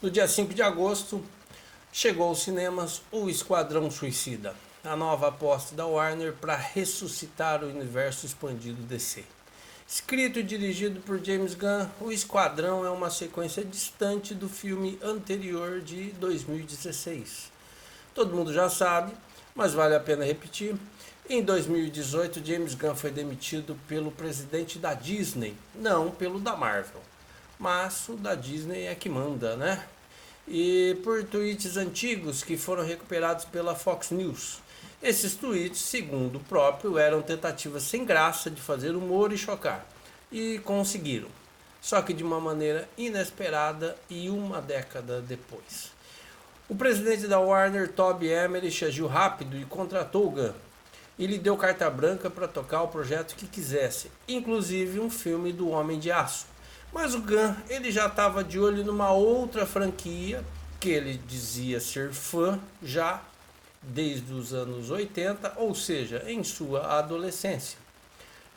No dia 5 de agosto, chegou aos cinemas O Esquadrão Suicida, a nova aposta da Warner para ressuscitar o universo expandido DC. Escrito e dirigido por James Gunn, O Esquadrão é uma sequência distante do filme anterior de 2016. Todo mundo já sabe, mas vale a pena repetir. Em 2018, James Gunn foi demitido pelo presidente da Disney, não pelo da Marvel. Mas o da Disney é que manda, né? E por tweets antigos que foram recuperados pela Fox News. Esses tweets, segundo o próprio, eram tentativas sem graça de fazer humor e chocar. E conseguiram. Só que de uma maneira inesperada e uma década depois. O presidente da Warner, Toby Emmerich, agiu rápido e contratou o Gunn. E lhe deu carta branca para tocar o projeto que quisesse, inclusive um filme do Homem de Aço. Mas o Gunn, ele já estava de olho numa outra franquia que ele dizia ser fã já desde os anos 80, ou seja, em sua adolescência.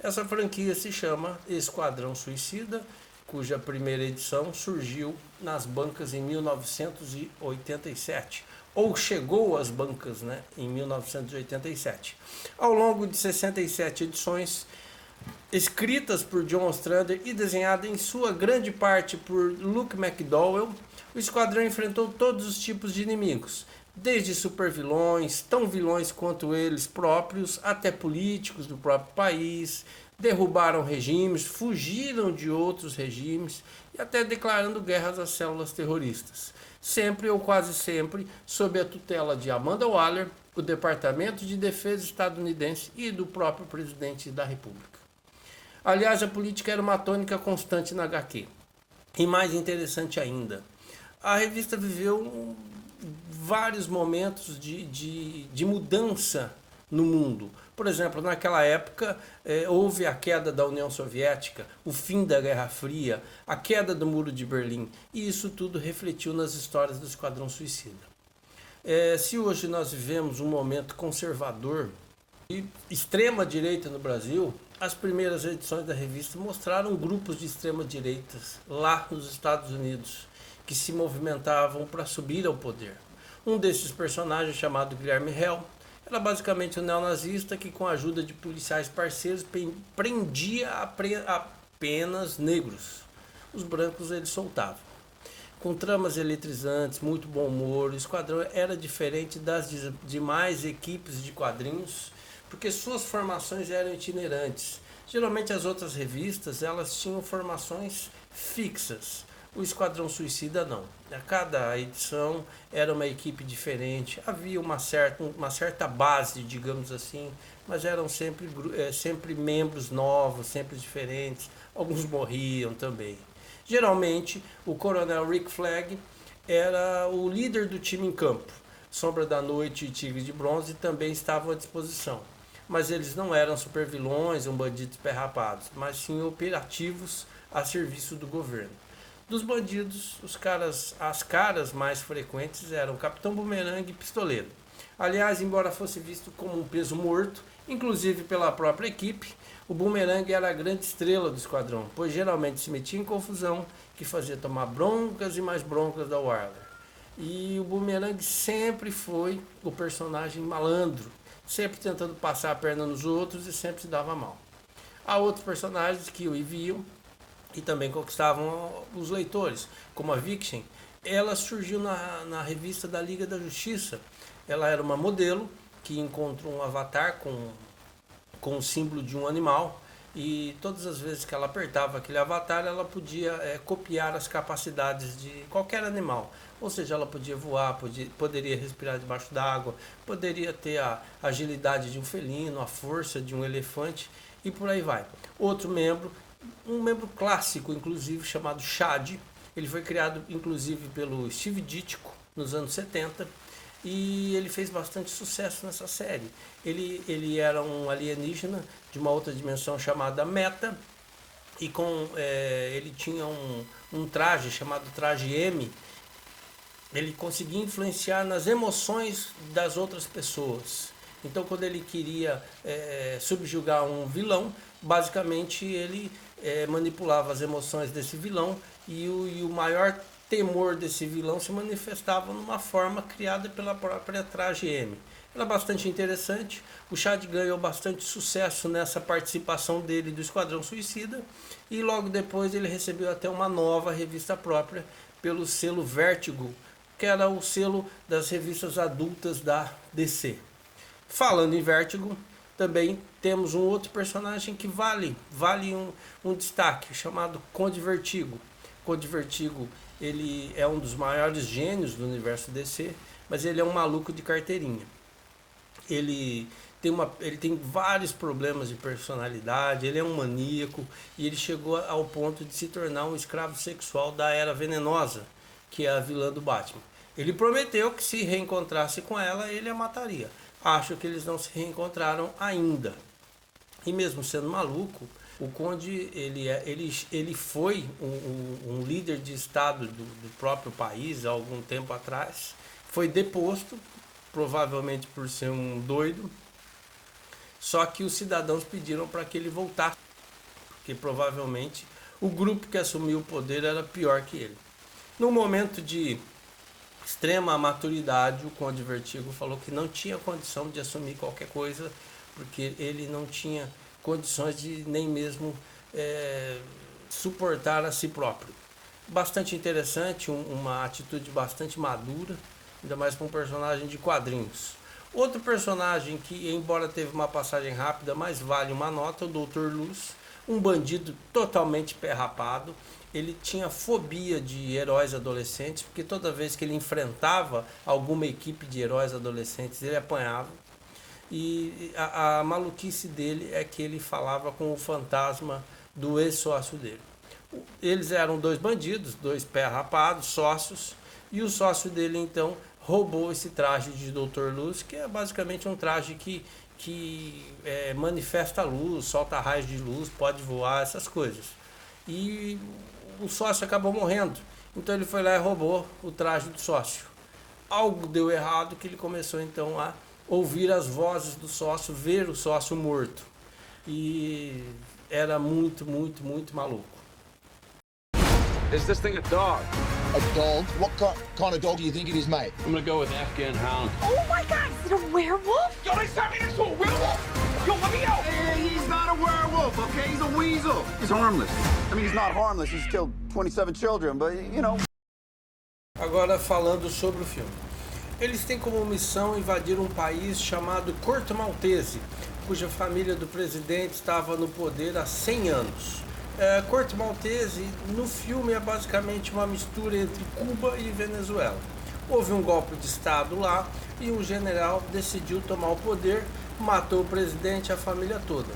Essa franquia se chama Esquadrão Suicida, cuja primeira edição surgiu nas bancas em 1987, ou chegou às bancas, né, em 1987. Ao longo de 67 edições, escritas por John Ostrander e desenhada em sua grande parte por Luke McDowell, o Esquadrão enfrentou todos os tipos de inimigos, desde supervilões, tão vilões quanto eles próprios, até políticos do próprio país, derrubaram regimes, fugiram de outros regimes e até declarando guerras às células terroristas. Sempre ou quase sempre sob a tutela de Amanda Waller, o Departamento de Defesa estadunidense e do próprio presidente da República. Aliás, a política era uma tônica constante na HQ. E mais interessante ainda, a revista viveu vários momentos de mudança no mundo. Por exemplo, naquela época houve a queda da União Soviética, o fim da Guerra Fria, a queda do Muro de Berlim, e isso tudo refletiu nas histórias do Esquadrão Suicida. Se hoje nós vivemos um momento conservador e extrema-direita no Brasil, as primeiras edições da revista mostraram grupos de extrema-direita lá nos Estados Unidos que se movimentavam para subir ao poder. Um desses personagens, chamado Guilherme Hell, era basicamente um neonazista que, com a ajuda de policiais parceiros, prendia apenas negros. Os brancos ele soltava. Com tramas eletrizantes, muito bom humor, o Esquadrão era diferente das demais equipes de quadrinhos, porque suas formações eram itinerantes. Geralmente as outras revistas elas tinham formações fixas. O Esquadrão Suicida não. A cada edição era uma equipe diferente. Havia uma certa base, digamos assim, mas eram sempre membros novos, sempre diferentes. Alguns morriam também. Geralmente, o Coronel Rick Flag era o líder do time em campo. Sombra da Noite e Tigre de Bronze também estavam à disposição. Mas eles não eram supervilões ou bandidos perrapados, mas sim operativos a serviço do governo. Dos bandidos, as caras mais frequentes eram Capitão Boomerang e Pistoleiro. Aliás, embora fosse visto como um peso morto, inclusive pela própria equipe, o Boomerang era a grande estrela do esquadrão, pois geralmente se metia em confusão, que fazia tomar broncas e mais broncas da Warner. E o Boomerang sempre foi o personagem malandro, sempre tentando passar a perna nos outros e sempre se dava mal. Há outros personagens que o enviam e também conquistavam os leitores, como a Vixen. Ela surgiu na revista da Liga da Justiça. Ela era uma modelo que encontra um avatar com o símbolo de um animal, e todas as vezes que ela apertava aquele avatar, ela podia copiar as capacidades de qualquer animal. Ou seja, ela podia voar, poderia respirar debaixo d'água, poderia ter a agilidade de um felino, a força de um elefante, e por aí vai. Outro membro, um membro clássico, inclusive, chamado Chad. Ele foi criado, inclusive, pelo Steve Ditko, nos anos 70, e ele fez bastante sucesso nessa série. Ele era um alienígena de uma outra dimensão chamada Meta, e ele tinha um traje chamado traje M. Ele conseguia influenciar nas emoções das outras pessoas. Então, quando ele queria subjugar um vilão, basicamente ele manipulava as emoções desse vilão, e o maior temor desse vilão se manifestava numa forma criada pela própria Traje M. Era bastante interessante, o Chad ganhou bastante sucesso nessa participação dele do Esquadrão Suicida, e logo depois ele recebeu até uma nova revista própria pelo selo Vertigo, que era o selo das revistas adultas da DC. Falando em Vertigo, também temos um outro personagem que vale um destaque, chamado Conde Vertigo. Conde Vertigo, ele é um dos maiores gênios do universo DC, mas ele é um maluco de carteirinha. Ele tem vários problemas de personalidade, ele é um maníaco e ele chegou ao ponto de se tornar um escravo sexual da Era Venenosa, que é a vilã do Batman. Ele prometeu que se reencontrasse com ela, ele a mataria. Acho que eles não se reencontraram ainda. E mesmo sendo maluco, o Conde ele foi um líder de Estado do próprio país há algum tempo atrás, foi deposto, provavelmente por ser um doido, só que os cidadãos pediram para que ele voltasse, porque provavelmente o grupo que assumiu o poder era pior que ele. No momento de extrema maturidade, o Conde Vertigo falou que não tinha condição de assumir qualquer coisa, porque ele não tinha condições de nem mesmo suportar a si próprio. Bastante interessante, uma atitude bastante madura, ainda mais para um personagem de quadrinhos. Outro personagem que, embora teve uma passagem rápida, mas vale uma nota, o Dr. Luz, um bandido totalmente pé rapado. Ele tinha fobia de heróis adolescentes, porque toda vez que ele enfrentava alguma equipe de heróis adolescentes, ele apanhava. E a maluquice dele é que ele falava com o fantasma do ex-sócio dele. Eles eram dois bandidos, dois pé rapados, sócios, e o sócio dele então roubou esse traje de Dr. Luz, que é basicamente um traje que manifesta luz, solta raios de luz, pode voar, essas coisas. E o sócio acabou morrendo, então ele foi lá e roubou o traje do sócio. Algo deu errado, que ele começou então a ouvir as vozes do sócio, ver o sócio morto. E era muito maluco. Is this thing a dog? A dog? What kind of dog do you think it is, mate? I'm gonna go with Afghan hound. Oh my god, is it a werewolf? Yo, they turned me into a werewolf! Yo, let me out! Hey, he's not a werewolf, okay? He's a weasel. He's harmless. I mean, he's not harmless. He's killed 27 children, but, you know. Agora, falando sobre o filme. Eles têm como missão invadir um país chamado Corto Maltese, cuja família do presidente estava no poder há 100 anos. Corto Maltese, no filme, é basicamente uma mistura entre Cuba e Venezuela. Houve um golpe de Estado lá e um general decidiu tomar o poder, matou o presidente e a família toda.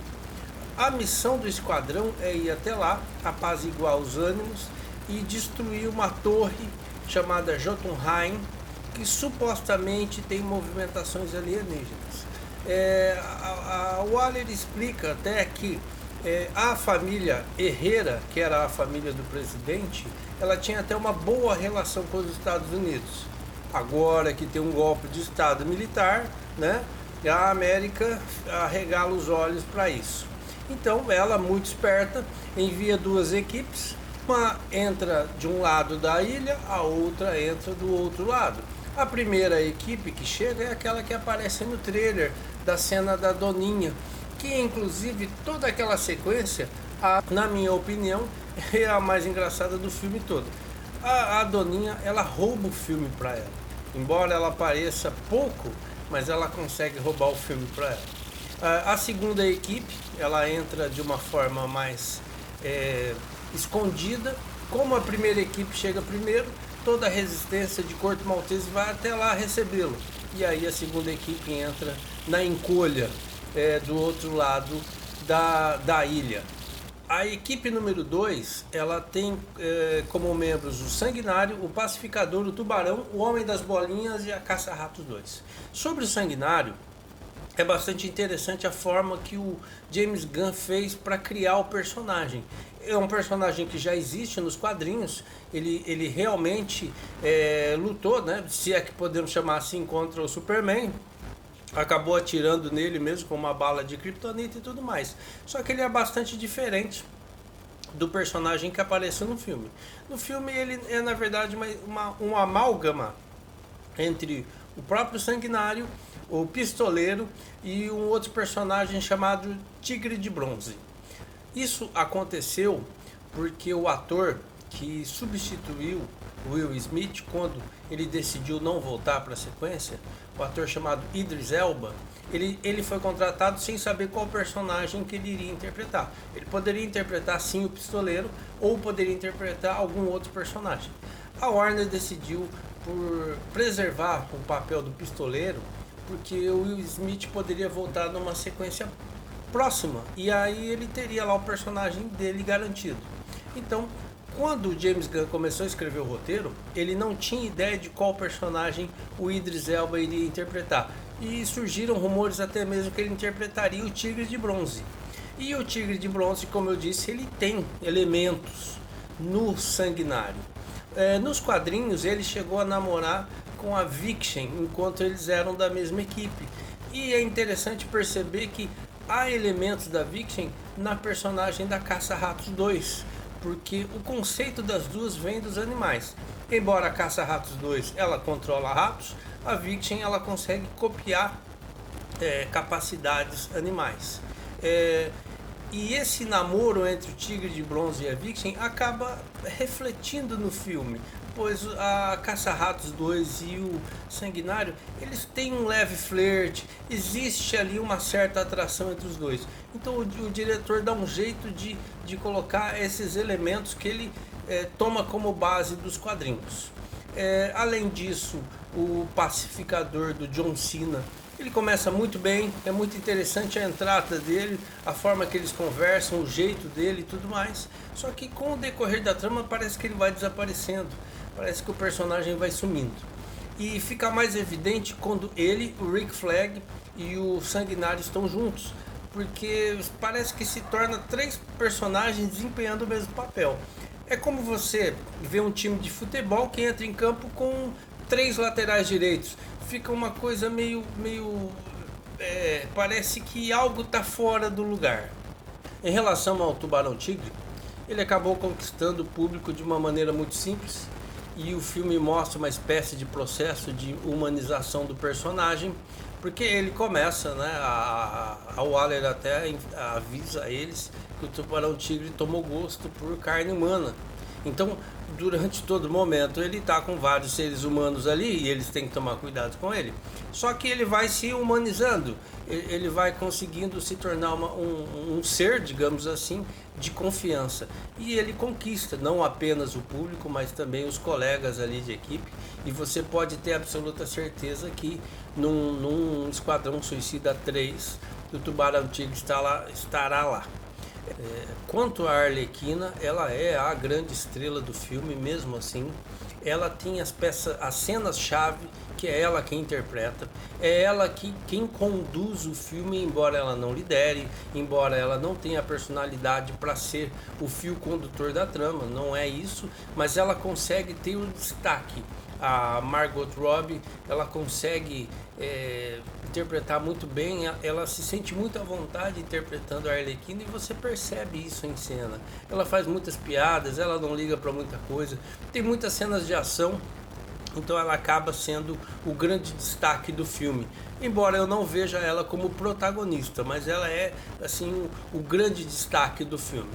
A missão do esquadrão é ir até lá, apaziguar os ânimos e destruir uma torre chamada Jotunheim, que supostamente tem movimentações alienígenas. O Waller explica até que a família Herrera, que era a família do presidente, ela tinha até uma boa relação com os Estados Unidos. Agora que tem um golpe de Estado militar, né, a América arregala os olhos para isso. Então ela, muito esperta, envia duas equipes, uma entra de um lado da ilha, a outra entra do outro lado. A primeira equipe que chega é aquela que aparece no trailer da cena da Doninha, que inclusive toda aquela sequência, na minha opinião, é a mais engraçada do filme todo. A Doninha, ela rouba o filme para ela. Embora ela apareça pouco, mas ela consegue roubar o filme para ela. A segunda equipe, ela entra de uma forma mais escondida. Como a primeira equipe chega primeiro, toda a resistência de Corto Maltese vai até lá recebê-lo. E aí a segunda equipe entra na encolha do outro lado da ilha. A equipe número 2, ela tem como membros o Sanguinário, o Pacificador, o Tubarão, o Homem das Bolinhas e a Caça-Ratos 2. Sobre o Sanguinário, é bastante interessante a forma que o James Gunn fez para criar o personagem. É um personagem que já existe nos quadrinhos, ele realmente lutou, né, se é que podemos chamar assim, contra o Superman. Acabou atirando nele mesmo com uma bala de kryptonita e tudo mais. Só que ele é bastante diferente do personagem que apareceu no filme. No filme ele é na verdade um amálgama entre o próprio Sanguinário, o Pistoleiro e um outro personagem chamado Tigre de Bronze. Isso aconteceu porque o ator que substituiu Will Smith quando ele decidiu não voltar para a sequência, o ator chamado Idris Elba, ele foi contratado sem saber qual personagem que ele iria interpretar. Ele poderia interpretar sim o Pistoleiro ou poderia interpretar algum outro personagem. A Warner decidiu por preservar o papel do Pistoleiro, porque o Will Smith poderia voltar numa sequência próxima e aí ele teria lá o personagem dele garantido. Então, quando o James Gunn começou a escrever o roteiro, ele não tinha ideia de qual personagem o Idris Elba iria interpretar. E surgiram rumores até mesmo que ele interpretaria o Tigre de Bronze. E o Tigre de Bronze, como eu disse, ele tem elementos no Sanguinário. Nos quadrinhos, ele chegou a namorar com a Vixen, enquanto eles eram da mesma equipe. E é interessante perceber que há elementos da Vixen na personagem da Caça-Ratos 2. Porque o conceito das duas vem dos animais. Embora a Caça-Ratos 2 ela controla ratos, a Vixen ela consegue copiar capacidades animais. E esse namoro entre o Tigre de Bronze e a Vixen acaba refletindo no filme, pois a Caça-Ratos 2 e o Sanguinário, eles têm um leve flerte, existe ali uma certa atração entre os dois. Então o diretor dá um jeito de colocar esses elementos que ele toma como base dos quadrinhos. Além disso, o pacificador do John Cena, ele começa muito bem, é muito interessante a entrada dele, a forma que eles conversam, o jeito dele e tudo mais. Só que com o decorrer da trama parece que ele vai desaparecendo, parece que o personagem vai sumindo. E fica mais evidente quando ele, o Rick Flag e o Sanguinário estão juntos, porque parece que se torna três personagens desempenhando o mesmo papel. É como você vê um time de futebol que entra em campo com três laterais direitos. Fica uma coisa meio parece que algo está fora do lugar. Em relação ao Tubarão Tigre, ele acabou conquistando o público de uma maneira muito simples, e o filme mostra uma espécie de processo de humanização do personagem, porque ele começa, né, a Waller até avisa eles que o Tubarão Tigre tomou gosto por carne humana. Então, durante todo momento, ele está com vários seres humanos ali e eles têm que tomar cuidado com ele. Só que ele vai se humanizando, ele vai conseguindo se tornar um ser, digamos assim, de confiança. E ele conquista não apenas o público, mas também os colegas ali de equipe. E você pode ter absoluta certeza que num Esquadrão Suicida 3, o Tubarão Tigre estará lá. Quanto à Arlequina, ela é a grande estrela do filme, mesmo assim. Ela tem as cenas-chave, que é ela quem interpreta, é ela quem conduz o filme, embora ela não lidere, embora ela não tenha personalidade para ser o fio condutor da trama, não é isso, mas ela consegue ter o destaque. A Margot Robbie, ela consegue interpretar muito bem, ela se sente muito à vontade interpretando a Arlequina e você percebe isso em cena. Ela faz muitas piadas, ela não liga para muita coisa, tem muitas cenas de ação, então ela acaba sendo o grande destaque do filme. Embora eu não veja ela como protagonista, mas ela é assim o grande destaque do filme.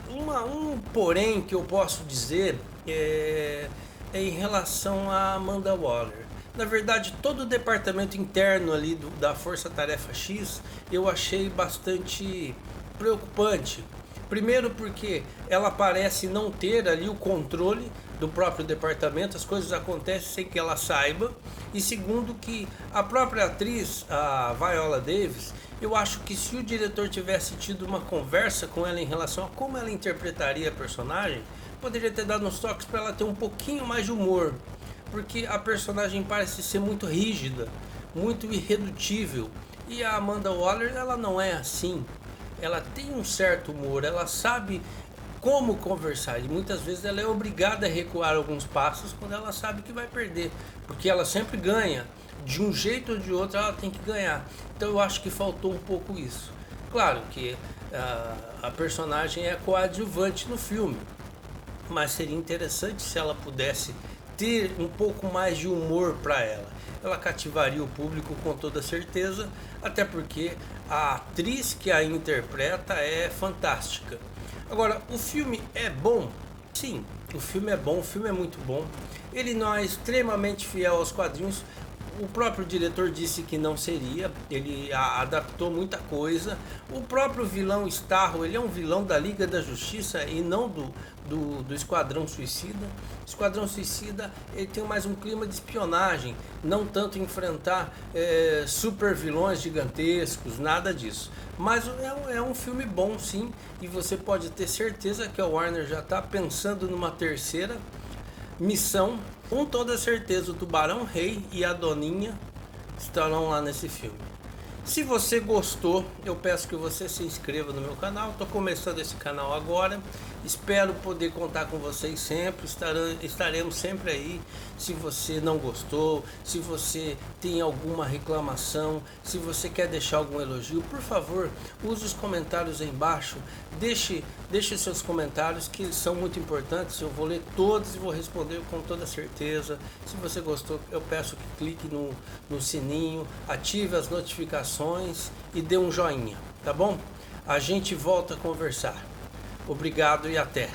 Um porém que eu posso dizer é em relação a Amanda Waller. Na verdade, todo o departamento interno ali da Força Tarefa X eu achei bastante preocupante. Primeiro porque ela parece não ter ali o controle do próprio departamento, as coisas acontecem sem que ela saiba. E segundo que a própria atriz, a Viola Davis, eu acho que se o diretor tivesse tido uma conversa com ela em relação a como ela interpretaria a personagem, poderia ter dado uns toques para ela ter um pouquinho mais de humor, porque a personagem parece ser muito rígida, muito irredutível, e a Amanda Waller, ela não é assim. Ela tem um certo humor, ela sabe como conversar, e muitas vezes ela é obrigada a recuar alguns passos quando ela sabe que vai perder, porque ela sempre ganha, de um jeito ou de outro ela tem que ganhar. Então eu acho que faltou um pouco isso. Claro que a personagem é coadjuvante no filme, mas seria interessante se ela pudesse ter um pouco mais de humor para ela. Ela cativaria o público com toda certeza, até porque a atriz que a interpreta é fantástica. Agora, o filme é bom? Sim, o filme é bom, o filme é muito bom. Ele não é extremamente fiel aos quadrinhos. O próprio diretor disse que não seria, ele adaptou muita coisa. O próprio vilão Starro, ele é um vilão da Liga da Justiça e não do Esquadrão Suicida. O Esquadrão Suicida, ele tem mais um clima de espionagem, não tanto enfrentar super vilões gigantescos, nada disso. Mas é um filme bom, sim, e você pode ter certeza que a Warner já está pensando numa terceira missão. Com toda certeza o Tubarão Rei e a Doninha estarão lá nesse filme. Se você gostou, eu peço que você se inscreva no meu canal. Estou começando esse canal agora. Espero poder contar com vocês sempre. Estaremos sempre aí. Se você não gostou, se você tem alguma reclamação, se você quer deixar algum elogio, por favor, use os comentários aí embaixo. Deixe seus comentários, que são muito importantes. Eu vou ler todos e vou responder com toda certeza. Se você gostou, eu peço que clique no sininho, ative as notificações e dê um joinha, tá bom? A gente volta a conversar. Obrigado e até!